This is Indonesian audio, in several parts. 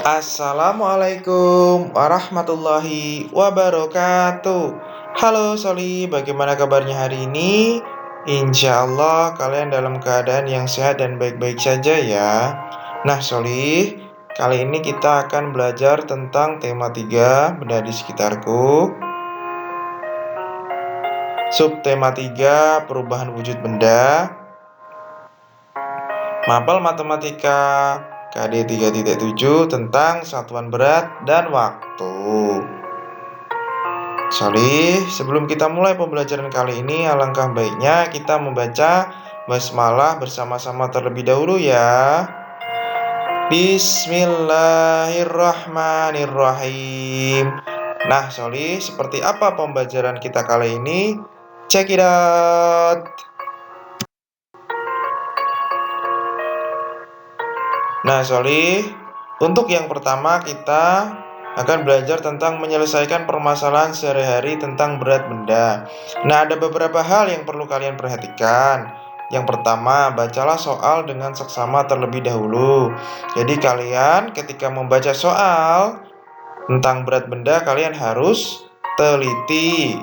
Assalamualaikum warahmatullahi wabarakatuh. Halo Soli, bagaimana kabarnya hari ini? Insya Allah kalian dalam keadaan yang sehat dan baik-baik saja ya. Nah Soli, kali ini kita akan belajar tentang tema 3 benda di sekitarku. Subtema 3 perubahan wujud benda. Mapel Matematika KD 3.7 tentang satuan berat dan waktu. Sorry, sebelum kita mulai pembelajaran kali ini, alangkah baiknya kita membaca basmalah bersama-sama terlebih dahulu ya. Bismillahirrahmanirrahim. Nah, sorry, seperti apa pembelajaran kita kali ini? Check it out. Nah, Soli, untuk yang pertama kita akan belajar tentang menyelesaikan permasalahan sehari-hari tentang berat benda. Nah, ada beberapa hal yang perlu kalian perhatikan. Yang pertama, bacalah soal dengan seksama terlebih dahulu. Jadi kalian ketika membaca soal tentang berat benda, kalian harus teliti.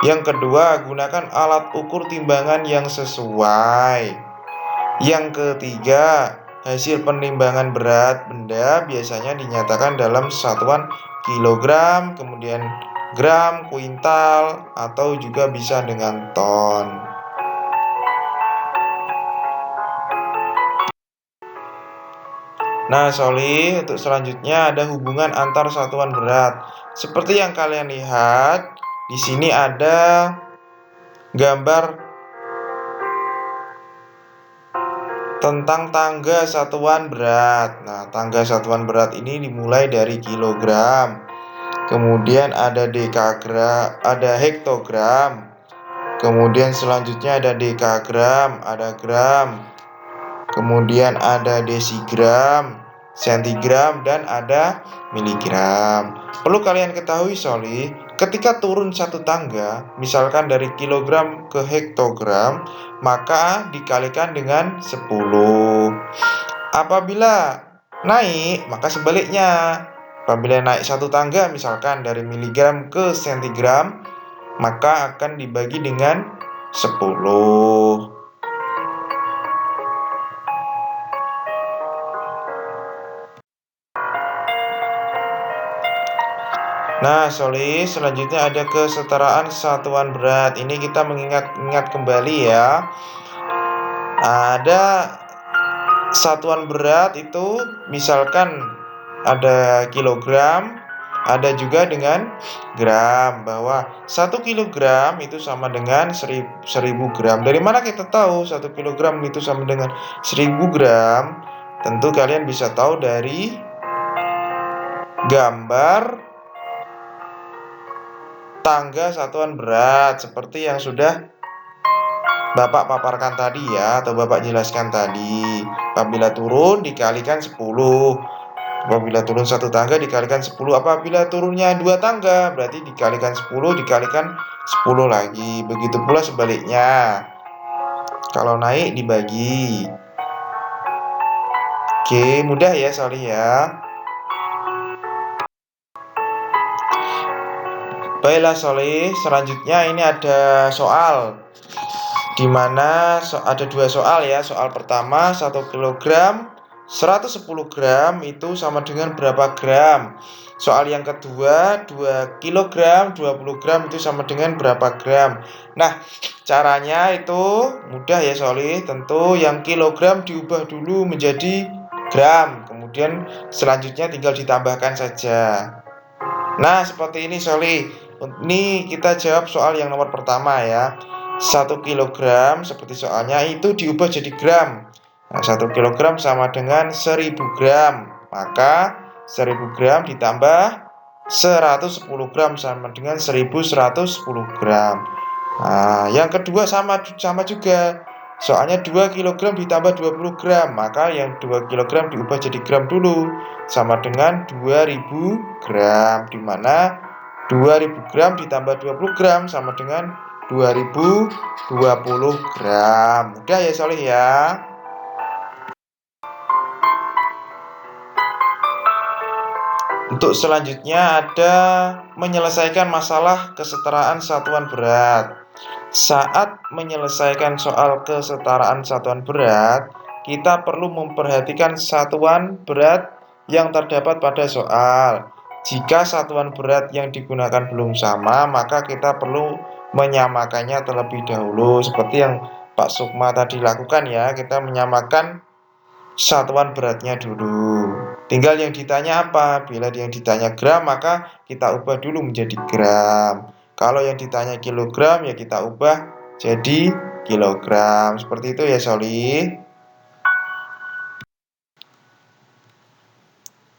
Yang kedua, gunakan alat ukur timbangan yang sesuai. Yang ketiga, hasil penimbangan berat benda biasanya dinyatakan dalam satuan kilogram, kemudian gram, kuintal, atau juga bisa dengan ton. Nah, Soli, untuk selanjutnya ada hubungan antar satuan berat. Seperti yang kalian lihat, di sini ada gambar tentang tangga satuan berat. Nah, tangga satuan berat ini dimulai dari kilogram. Kemudian ada dekagram, ada hektogram. Kemudian selanjutnya ada dekagram, ada gram. Kemudian ada desigram, sentigram, dan ada miligram. Perlu kalian ketahui, Soli, ketika turun satu tangga, misalkan dari kilogram ke hektogram, maka dikalikan dengan 10. Apabila naik, maka sebaliknya. Apabila naik satu tangga, misalkan dari miligram ke sentigram, maka akan dibagi dengan 10. Nah, Soli, selanjutnya ada kesetaraan satuan berat. Ini kita mengingat kembali ya. Ada satuan berat itu misalkan ada kilogram, ada juga dengan gram, bahwa 1 kilogram itu sama dengan 1000 gram. Dari mana kita tahu 1 kilogram itu sama dengan 1000 gram? Tentu kalian bisa tahu dari gambar tangga satuan berat seperti yang sudah Bapak paparkan tadi ya, atau Bapak jelaskan tadi. Apabila turun dikalikan 10. Apabila turun satu tangga dikalikan 10. Apabila turunnya 2 tangga berarti dikalikan 10, dikalikan 10 lagi. Begitu pula sebaliknya. Kalau naik dibagi. Oke, mudah ya Soli ya. Baiklah Soli, selanjutnya ini ada soal di mana ada 2 soal ya. Soal pertama, 1 kilogram 110 gram itu sama dengan berapa gram? Soal yang kedua, 2 kilogram 20 gram itu sama dengan berapa gram? Nah, caranya itu mudah ya Soli. Tentu yang kilogram diubah dulu menjadi gram, kemudian selanjutnya tinggal ditambahkan saja. Nah, seperti ini Soli. Ini kita jawab soal yang nomor pertama ya. 1 kilogram seperti soalnya itu diubah jadi gram. Nah, 1 kilogram sama dengan 1000 gram. Maka 1000 gram ditambah 110 gram sama dengan 1110 gram. Nah, yang kedua sama juga. Soalnya 2 kilogram ditambah 20 gram. Maka yang 2 kilogram diubah jadi gram dulu. Sama dengan 2000 gram. Dimana 2000 gram ditambah 20 gram sama dengan 2020 gram. Mudah ya Solih ya. Untuk selanjutnya ada menyelesaikan masalah kesetaraan satuan berat. Saat menyelesaikan soal kesetaraan satuan berat, kita perlu memperhatikan satuan berat yang terdapat pada soal. Jika satuan berat yang digunakan belum sama, maka kita perlu menyamakannya terlebih dahulu. Seperti yang Pak Sukma tadi lakukan ya, kita menyamakan satuan beratnya dulu. Tinggal yang ditanya apa? Bila yang ditanya gram, maka kita ubah dulu menjadi gram. Kalau yang ditanya kilogram, ya kita ubah jadi kilogram. Seperti itu ya, Soli.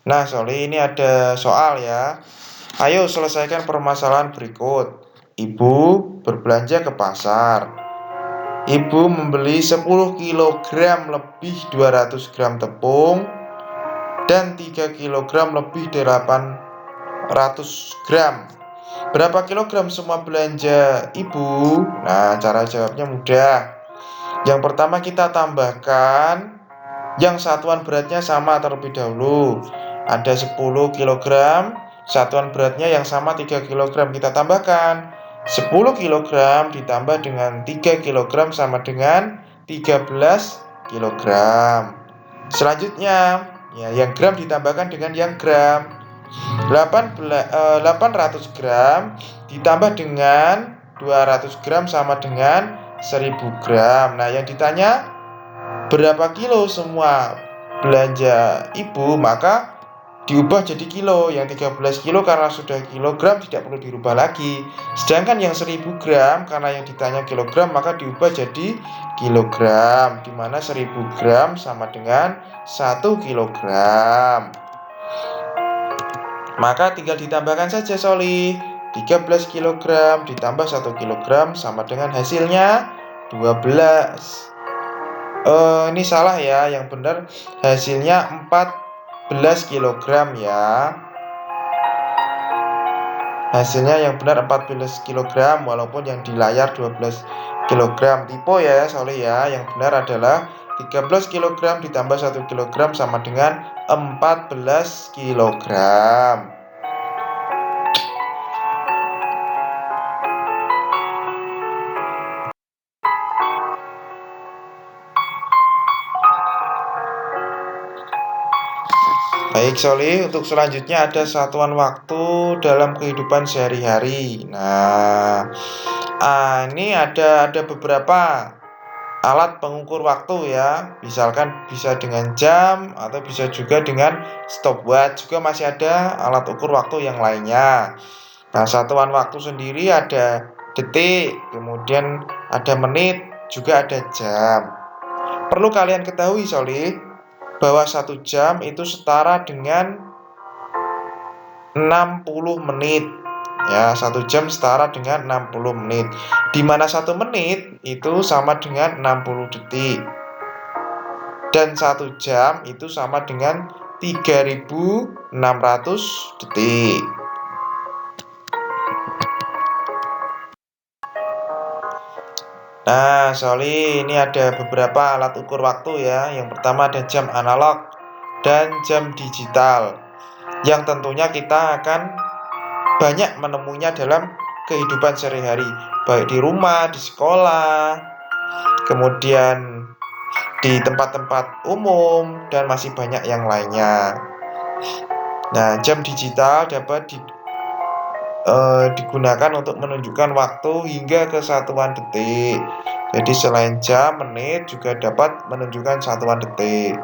Nah, Soli, ini ada soal ya. Ayo selesaikan permasalahan berikut. Ibu berbelanja ke pasar. Ibu membeli 10 kg lebih 200 gram tepung dan 3 kg lebih 800 gram. Berapa kilogram semua belanja ibu? Nah, cara jawabnya mudah. Yang pertama kita tambahkan yang satuan beratnya sama terlebih dahulu. Ada 10 kg, satuan beratnya yang sama 3 kg. Kita tambahkan 10 kg ditambah dengan 3 kg sama dengan 13 kg. Selanjutnya, ya, yang gram ditambahkan dengan yang gram. 800 gram ditambah dengan 200 gram sama dengan 1000 gram. Nah, yang ditanya berapa kilo semua belanja ibu, maka diubah jadi kilo. Yang 13 kilo karena sudah kilogram tidak perlu dirubah lagi. Sedangkan yang 1000 gram karena yang ditanya kilogram, maka diubah jadi kilogram, dimana 1000 gram sama dengan 1 kilogram. Maka tinggal ditambahkan saja, Soli. 13 kg ditambah 1 kg sama dengan hasilnya 12. Ini salah ya, yang benar hasilnya 14 kg ya. Hasilnya yang benar 14 kg walaupun yang di layar 12 kg. Tipe ya, Soli ya. Yang benar adalah 13 kg ditambah 1 kg sama dengan 14 kg. Baik, Soli, untuk selanjutnya ada satuan waktu dalam kehidupan sehari-hari. Nah, ini ada beberapa alat pengukur waktu ya. Misalkan bisa dengan jam atau bisa juga dengan stopwatch. Juga masih ada alat ukur waktu yang lainnya. Nah, satuan waktu sendiri ada detik, kemudian ada menit, juga ada jam. Perlu kalian ketahui, Soli, bahwa 1 jam itu setara dengan 60 menit. Ya, 1 jam setara dengan 60 menit. Di mana 1 menit itu sama dengan 60 detik. Dan 1 jam itu sama dengan 3600 detik. Nah, Soli, ini ada beberapa alat ukur waktu ya. Yang pertama ada jam analog dan jam digital, yang tentunya kita akan banyak menemunya dalam kehidupan sehari-hari, baik di rumah, di sekolah, kemudian di tempat-tempat umum, dan masih banyak yang lainnya. Nah, jam digital dapat digunakan untuk menunjukkan waktu hingga ke satuan detik. Jadi selain jam, menit juga dapat menunjukkan satuan detik.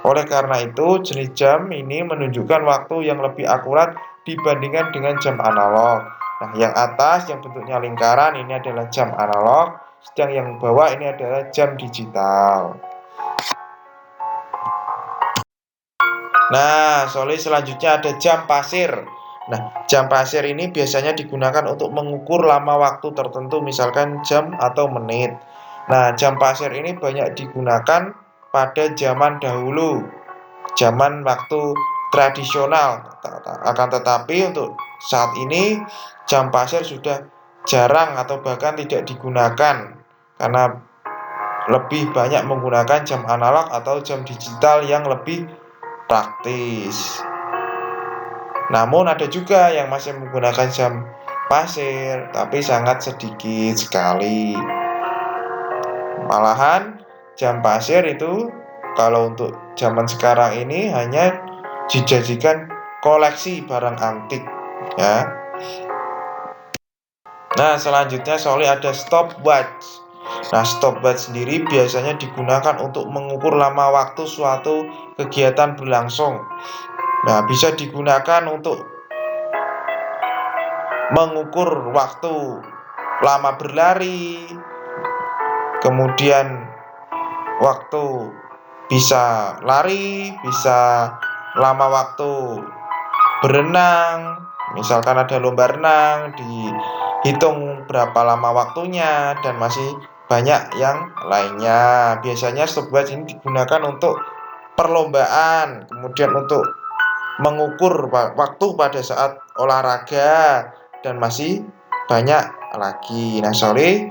Oleh karena itu, jenis jam ini menunjukkan waktu yang lebih akurat dibandingkan dengan jam analog. Nah, yang atas yang bentuknya lingkaran ini adalah jam analog, sedang yang bawah ini adalah jam digital. Nah, Soli, selanjutnya ada jam pasir. Nah, jam pasir ini biasanya digunakan untuk mengukur lama waktu tertentu, misalkan jam atau menit. Nah, jam pasir ini banyak digunakan pada zaman dahulu, zaman waktu tradisional. Akan tetapi untuk saat ini jam pasir sudah jarang atau bahkan tidak digunakan karena lebih banyak menggunakan jam analog atau jam digital yang lebih praktis. Namun ada juga yang masih menggunakan jam pasir, tapi sangat sedikit sekali. Malahan jam pasir itu kalau untuk zaman sekarang ini hanya dijadikan koleksi barang antik ya. Nah, selanjutnya Soli ada stopwatch. Nah, stopwatch sendiri biasanya digunakan untuk mengukur lama waktu suatu kegiatan berlangsung. Nah, bisa digunakan untuk mengukur waktu lama berlari, kemudian waktu bisa lari, bisa lama waktu berenang. Misalkan ada lomba renang, dihitung berapa lama waktunya, dan masih banyak yang lainnya. Biasanya stopwatch ini digunakan untuk perlombaan, kemudian untuk mengukur waktu pada saat olahraga, dan masih banyak lagi. Nah, sorry,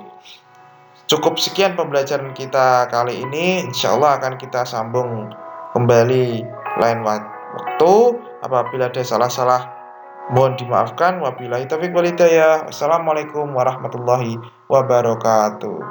cukup sekian pembelajaran kita kali ini. Insya Allah akan kita sambung kembali lain waktu. Apabila ada salah-salah, mohon dimaafkan. Wabillahi taufiq wal hidayah. Wassalamualaikum warahmatullahi wabarakatuh.